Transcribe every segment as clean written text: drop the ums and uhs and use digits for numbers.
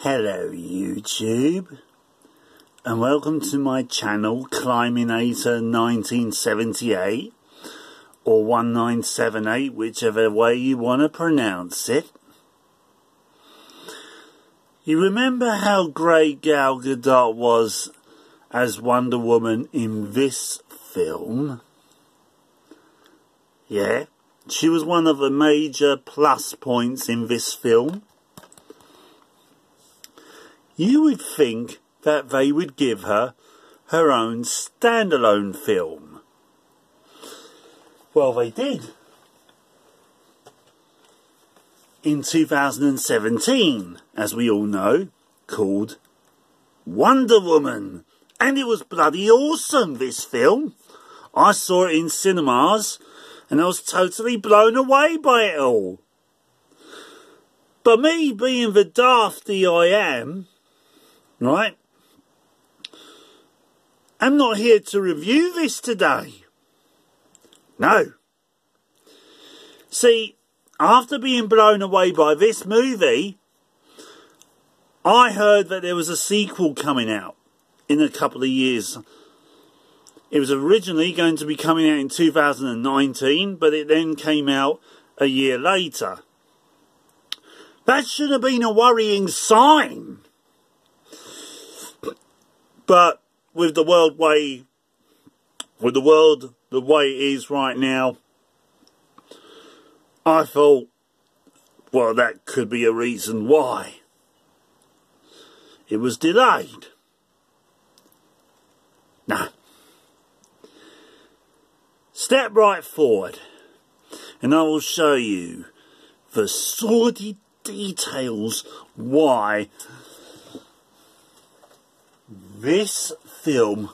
Hello YouTube, and welcome to my channel Climbinator 1978 or 1978, whichever way you want to pronounce it. You remember how great Gal Gadot was as Wonder Woman in this film? Yeah, she was one of the major plus points in this film. You would think that they would give her her own standalone film. Well, they did. In 2017, as we all know, called Wonder Woman. And it was bloody awesome, this film. I saw it in cinemas and I was totally blown away by it all. But me being the dafty I am, right, I'm not here to review this today. No. See, after being blown away by this movie, I heard that there was a sequel coming out in a couple of years. It was originally going to be coming out in 2019, but it then came out a year later. That should have been a worrying sign. But with the world the way it is right now, I thought, well, that could be a reason why it was delayed. Nah. Step right forward and I will show you the sordid details why this film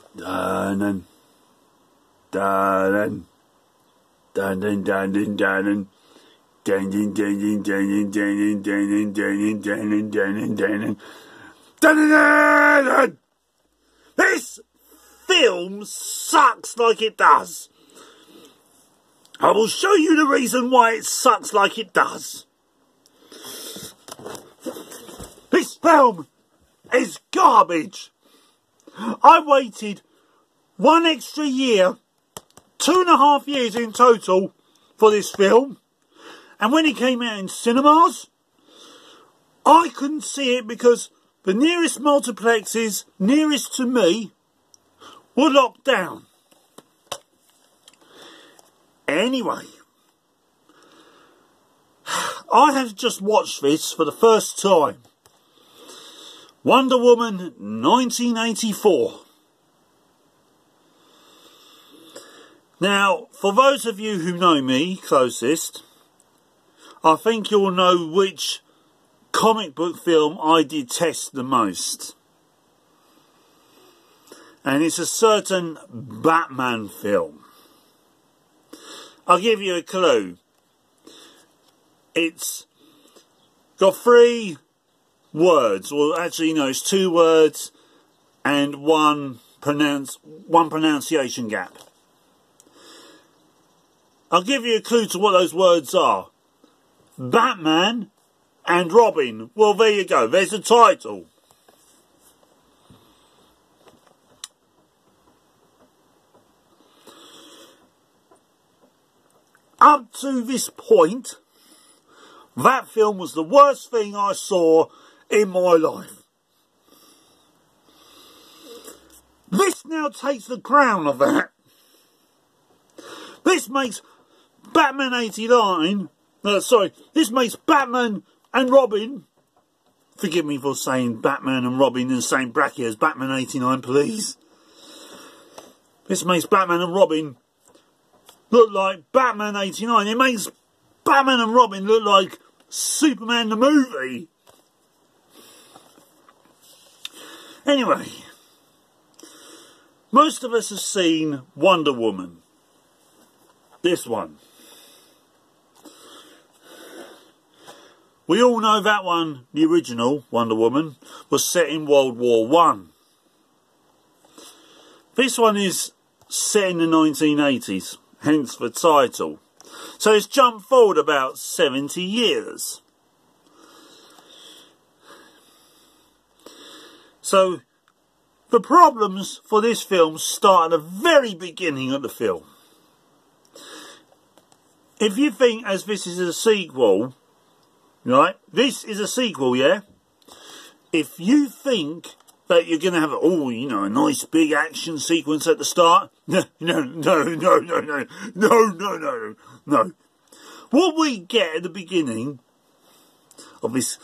this film sucks like it does. I will show you the reason why it sucks like it does. This film is garbage. I waited one extra year, 2.5 years in total, for this film. And when it came out in cinemas, I couldn't see it because the nearest multiplexes nearest to me were locked down. Anyway, I have just watched this for the first time. Wonder Woman 1984. Now, for those of you who know me closest, I think you'll know which comic book film I detest the most. And it's a certain Batman film. I'll give you a clue. It's got 3 words, well actually no, it's 2 words and one pronunciation gap. I'll give you a clue to what those words are. Batman and Robin. Well, there you go, there's the title. Up to this point, that film was the worst thing I saw in my life. This now takes the crown of that. This makes Batman 89, this makes Batman and Robin, forgive me for saying Batman and Robin in the same bracket as Batman 89, please. This makes Batman and Robin look like Batman 89. It makes Batman and Robin look like Superman the movie. Anyway, most of us have seen Wonder Woman. This one. We all know that one, the original Wonder Woman, was set in World War I. This one is set in the 1980s, hence the title. So it's jumped forward about 70 years. So, the problems for this film start at the very beginning of the film. If you think, as this is a sequel, right, this is a sequel, yeah? If you think that you're going to have, oh, you know, a nice big action sequence at the start, no. What we get at the beginning of this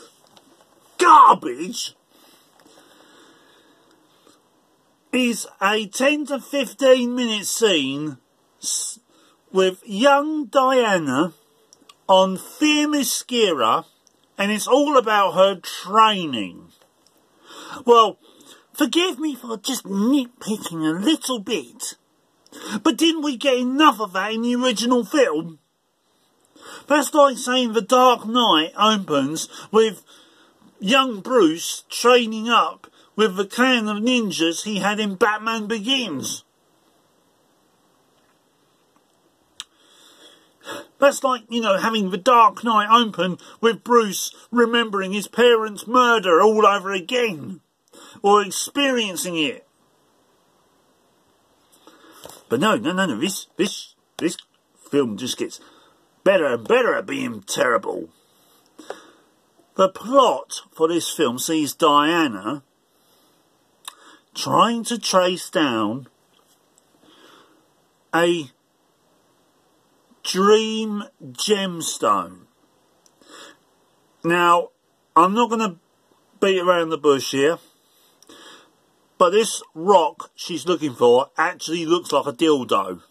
garbage is a 10 to 15 minute scene with young Diana on Themyscira, and it's all about her training. Well, forgive me for just nitpicking a little bit, but didn't we get enough of that in the original film? That's like saying The Dark Knight opens with young Bruce training up with the clan of ninjas he had in Batman Begins. That's like, you know, having The Dark Knight open with Bruce remembering his parents' murder all over again, or experiencing it. But no, this film just gets better and better at being terrible. The plot for this film sees Diana trying to trace down a dream gemstone. Now, I'm not going to beat around the bush here, but this rock she's looking for actually looks like a dildo.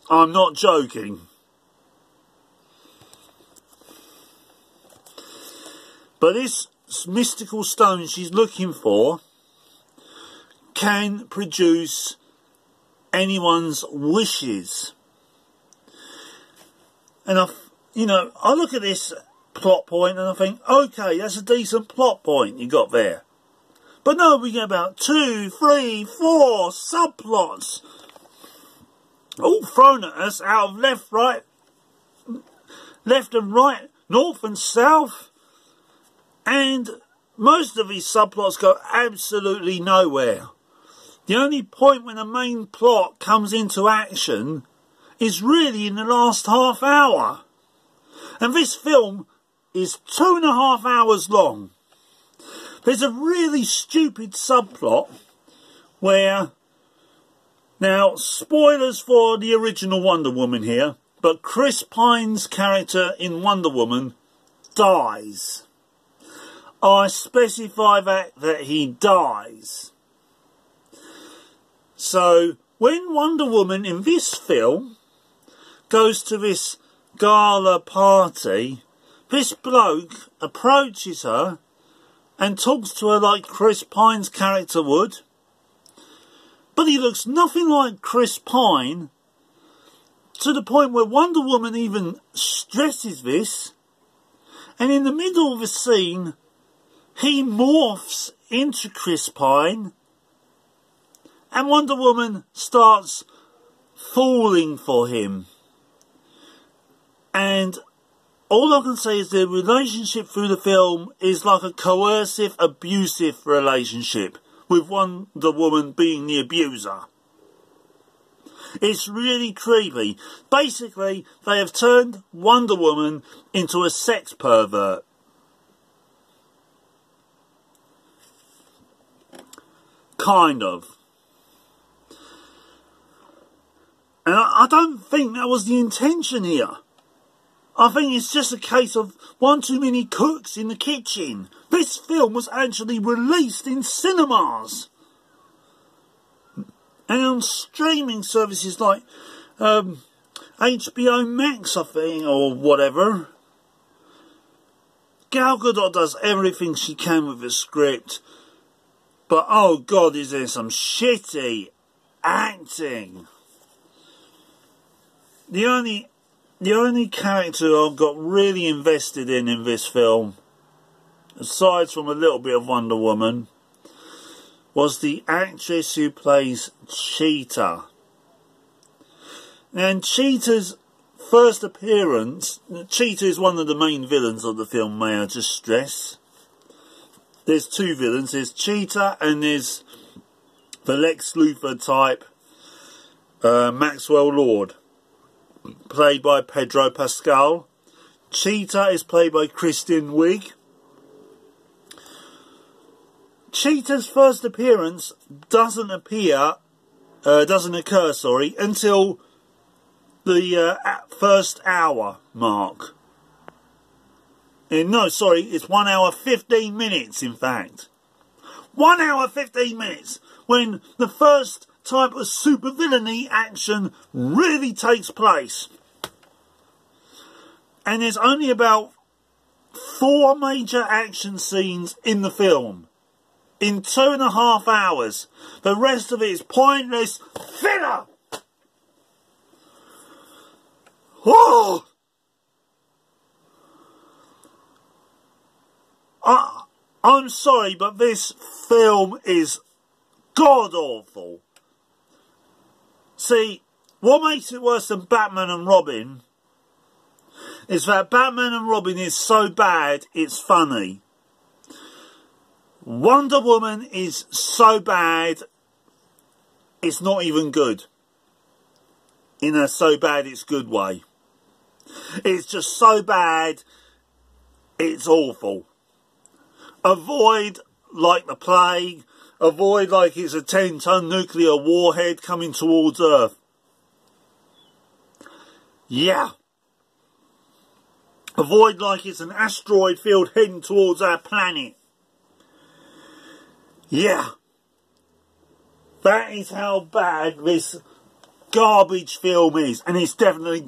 I'm not joking. But this mystical stone she's looking for can produce anyone's wishes. And I look at this plot point and I think, okay, that's a decent plot point you got there. But no, we get about 2, 3, 4 subplots all thrown at us out of left and right, north and south. And most of these subplots go absolutely nowhere. The only point when the main plot comes into action is really in the last half hour. And this film is 2.5 hours long. There's a really stupid subplot where, now, spoilers for the original Wonder Woman here, but Chris Pine's character in Wonder Woman dies. I specify that he dies. So, when Wonder Woman in this film goes to this gala party, this bloke approaches her and talks to her like Chris Pine's character would. But he looks nothing like Chris Pine, to the point where Wonder Woman even stresses this. And in the middle of the scene, he morphs into Chris Pine, and Wonder Woman starts falling for him. And all I can say is the relationship through the film is like a coercive, abusive relationship, with Wonder Woman being the abuser. It's really creepy. Basically, they have turned Wonder Woman into a sex pervert. Kind of. And I don't think that was the intention here. I think it's just a case of one too many cooks in the kitchen. This film was actually released in cinemas. And on streaming services like HBO Max, I think, or whatever. Gal Gadot does everything she can with the script. But, oh God, is there some shitty acting. The only character I got really invested in this film, aside from a little bit of Wonder Woman, was the actress who plays Cheetah. And Cheetah's first appearance, Cheetah is one of the main villains of the film, may I just stress. there's two villains. There's Cheetah and there's the Lex Luthor type Maxwell Lord, played by Pedro Pascal. Cheetah is played by Kristen Wiig. Cheetah's first appearance doesn't occur, until the first hour mark. No, sorry, it's 1 hour 15 minutes, in fact. 1 hour 15 minutes, when the first type of supervillainy action really takes place. And there's only about 4 major action scenes in the film. In 2.5 hours. The rest of it is pointless filler! Oh! I'm sorry, but this film is god-awful. See, what makes it worse than Batman and Robin is that Batman and Robin is so bad, it's funny. Wonder Woman is so bad, it's not even good. In a so bad it's good way. It's just so bad, it's awful. Avoid like the plague. Avoid like it's a 10-ton nuclear warhead coming towards Earth. Yeah. Avoid like it's an asteroid field heading towards our planet. Yeah. That is how bad this garbage film is. And it's definitely